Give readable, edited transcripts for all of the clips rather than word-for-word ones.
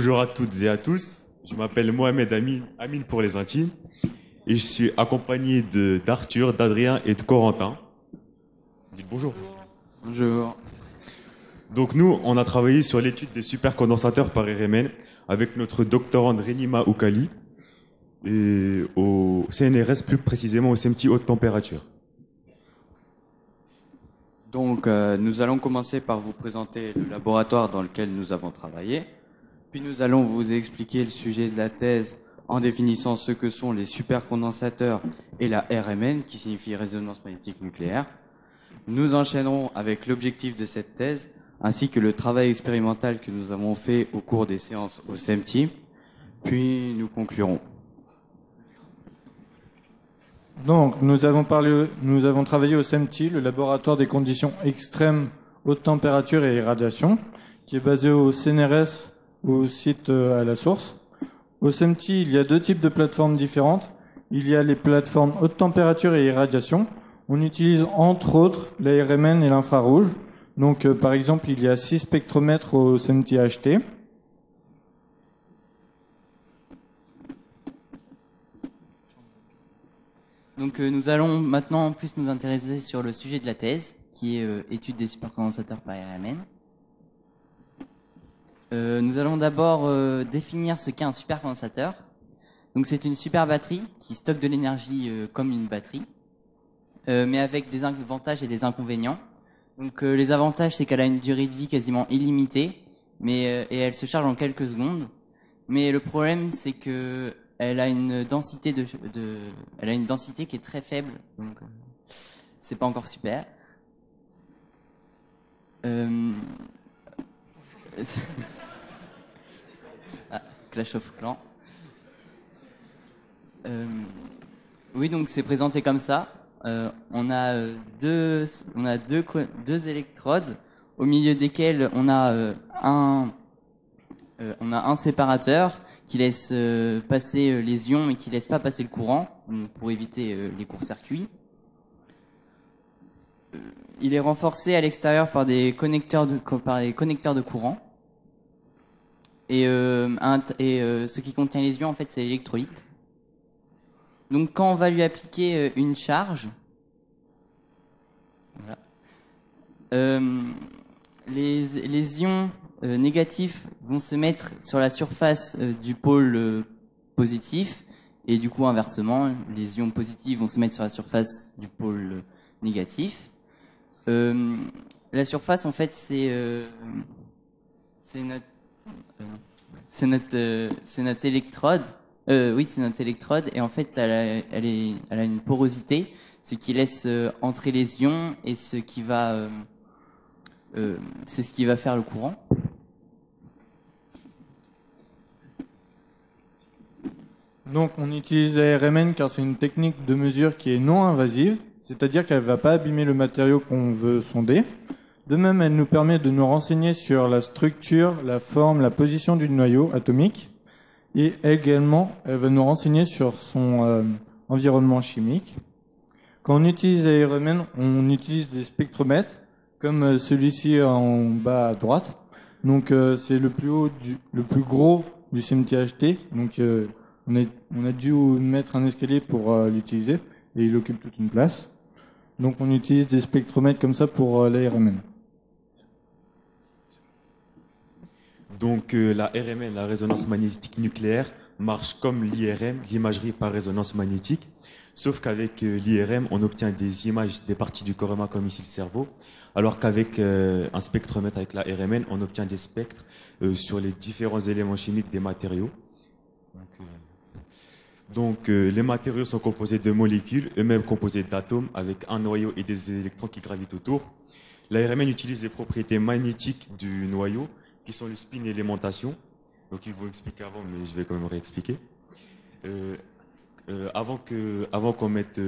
Bonjour à toutes et à tous. Je m'appelle Mohamed Amin pour les intimes. Et je suis accompagné d'Arthur, d'Adrien et de Corentin. Dites bonjour. Bonjour. Donc nous, on a travaillé sur l'étude des supercondensateurs par RMN avec notre doctorante Renima Oukali et au CNRS, plus précisément au SMT haute température. Donc, nous allons commencer par vous présenter le laboratoire dans lequel nous avons travaillé. Puis nous allons vous expliquer le sujet de la thèse en définissant ce que sont les supercondensateurs et la RMN, qui signifie résonance magnétique nucléaire. Nous enchaînerons avec l'objectif de cette thèse, ainsi que le travail expérimental que nous avons fait au cours des séances au SEMTI. Puis nous conclurons. Donc, nous avons travaillé au SEMTI, le laboratoire des conditions extrêmes, haute température et irradiation, qui est basé au CNRS, au site à la source. Au SEMTI, il y a deux types de plateformes différentes. Il y a les plateformes haute température et irradiation. On utilise entre autres la RMN et l'infrarouge. Donc, par exemple, il y a 6 spectromètres au SEMTI HT. Donc nous allons maintenant plus nous intéresser sur le sujet de la thèse, qui est étude des supercondensateurs par RMN. Nous allons d'abord définir ce qu'est un supercondensateur. Donc c'est une super batterie qui stocke de l'énergie comme une batterie, mais avec des avantages et des inconvénients. Donc les avantages, c'est qu'elle a une durée de vie quasiment illimitée, et elle se charge en quelques secondes. Mais le problème, c'est que elle a une densité elle a une densité qui est très faible, donc c'est pas encore super. Clash of Clans. Oui, donc c'est présenté comme ça. On a deux électrodes au milieu desquelles on a un séparateur qui laisse passer les ions et qui laisse pas passer le courant pour éviter les courts-circuits. Il est renforcé à l'extérieur par des connecteurs de courant. Et ce qui contient les ions, en fait, c'est l'électrolyte. Donc, quand on va lui appliquer une charge, voilà, les ions négatifs vont se mettre sur la surface du pôle positif, et du coup, inversement, les ions positifs vont se mettre sur la surface du pôle négatif. La surface, en fait, c'est notre électrode. Oui, c'est notre électrode, et en fait, elle a une porosité, ce qui laisse entrer les ions, et c'est ce qui va faire le courant. Donc, on utilise la RMN car c'est une technique de mesure qui est non invasive, c'est-à-dire qu'elle ne va pas abîmer le matériau qu'on veut sonder. De même, elle nous permet de nous renseigner sur la structure, la forme, la position du noyau atomique. Et également, elle va nous renseigner sur son environnement chimique. Quand on utilise la RMN, on utilise des spectromètres, comme celui-ci en bas à droite. Donc, c'est le plus gros du CMT-HT. Donc, on a dû mettre un escalier pour l'utiliser, et il occupe toute une place. Donc, on utilise des spectromètres comme ça pour la RMN. Donc la RMN, la résonance magnétique nucléaire, marche comme l'IRM, l'imagerie par résonance magnétique, sauf qu'avec l'IRM, on obtient des images des parties du corps humain comme ici le cerveau, alors qu'avec un spectromètre avec la RMN, on obtient des spectres sur les différents éléments chimiques des matériaux. Donc les matériaux sont composés de molécules, eux-mêmes composés d'atomes, avec un noyau et des électrons qui gravitent autour. La RMN utilise les propriétés magnétiques du noyau, qui sont le spin et l'aimantation. Donc ils vont expliquer avant, mais je vais quand même réexpliquer. Avant qu'on mette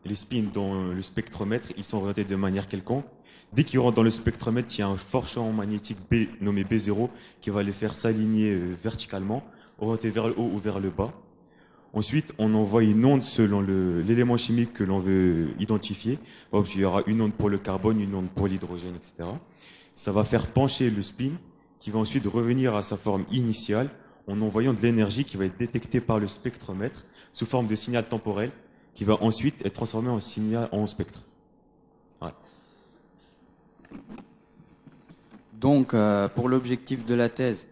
les spins dans le spectromètre, ils sont orientés de manière quelconque. Dès qu'ils rentrent dans le spectromètre, il y a un fort champ magnétique nommé B0 qui va les faire s'aligner verticalement, orientés vers le haut ou vers le bas. Ensuite, on envoie une onde selon l'élément chimique que l'on veut identifier. Par exemple, il y aura une onde pour le carbone, une onde pour l'hydrogène, etc. Ça va faire pencher le spin qui va ensuite revenir à sa forme initiale en envoyant de l'énergie qui va être détectée par le spectromètre sous forme de signal temporel qui va ensuite être transformé en signal en spectre. Ouais. Donc, pour l'objectif de la thèse,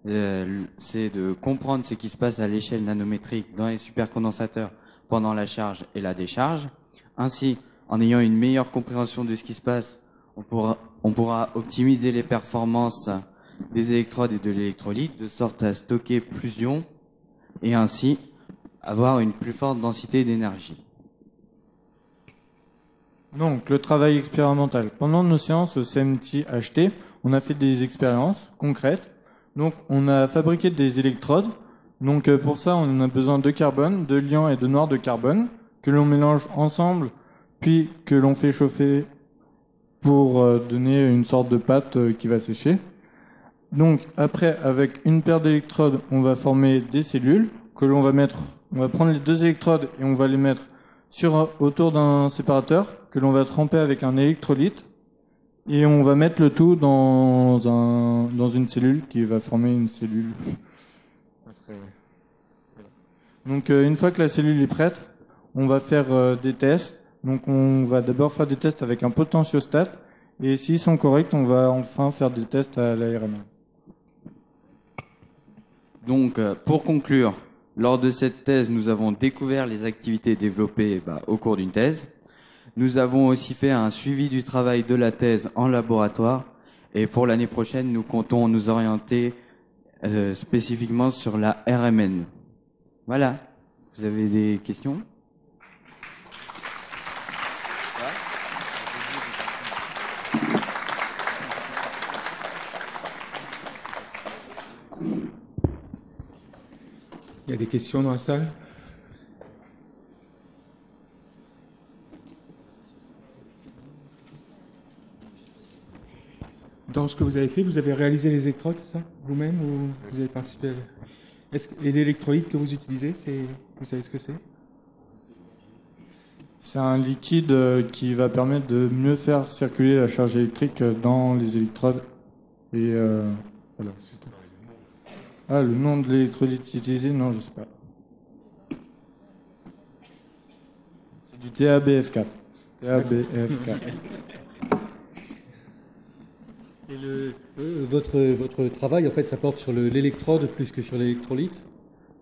c'est de comprendre ce qui se passe à l'échelle nanométrique dans les supercondensateurs pendant la charge et la décharge. Ainsi, en ayant une meilleure compréhension de ce qui se passe, on pourra optimiser les performances des électrodes et de l'électrolyte de sorte à stocker plus d'ions et ainsi avoir une plus forte densité d'énergie. Donc, le travail expérimental. Pendant nos séances au CMT-HT, on a fait des expériences concrètes. Donc, on a fabriqué des électrodes. Donc, pour ça, on a besoin de carbone, de liant et de noir de carbone que l'on mélange ensemble, puis que l'on fait chauffer pour donner une sorte de pâte qui va sécher. Donc, après, avec une paire d'électrodes, on va former des cellules que l'on va mettre. On va prendre les deux électrodes et on va les mettre autour d'un séparateur que l'on va tremper avec un électrolyte. Et on va mettre le tout dans une cellule qui va former une cellule. Donc une fois que la cellule est prête, on va faire des tests. Donc on va d'abord faire des tests avec un potentiostat. Et s'ils sont corrects, on va enfin faire des tests à l'ARM. Donc, pour conclure, lors de cette thèse, nous avons découvert les activités développées au cours d'une thèse. Nous avons aussi fait un suivi du travail de la thèse en laboratoire. Et pour l'année prochaine, nous comptons nous orienter spécifiquement sur la RMN. Voilà. Vous avez des questions ? Il y a des questions dans la salle ? Dans ce que vous avez fait, vous avez réalisé les électrodes, c'est ça, vous-même, ou vous avez participé et l'électrolyte que vous utilisez, vous savez ce que c'est ? C'est un liquide qui va permettre de mieux faire circuler la charge électrique dans les électrodes. Et voilà, c'est tout. Ah, le nom de l'électrolyte utilisé, non, je sais pas. C'est du TABF4. TABF4. Et votre travail, en fait, ça porte sur l'électrode plus que sur l'électrolyte,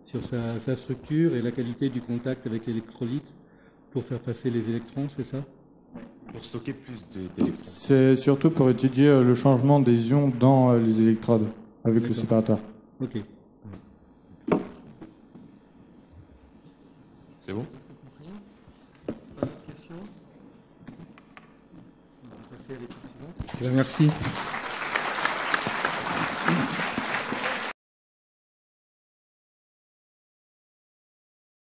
sur sa structure et la qualité du contact avec l'électrolyte pour faire passer les électrons, c'est ça ? Pour stocker plus d'électrons. C'est surtout pour étudier le changement des ions dans les électrodes avec le séparateur. Ok. C'est bon ? Merci.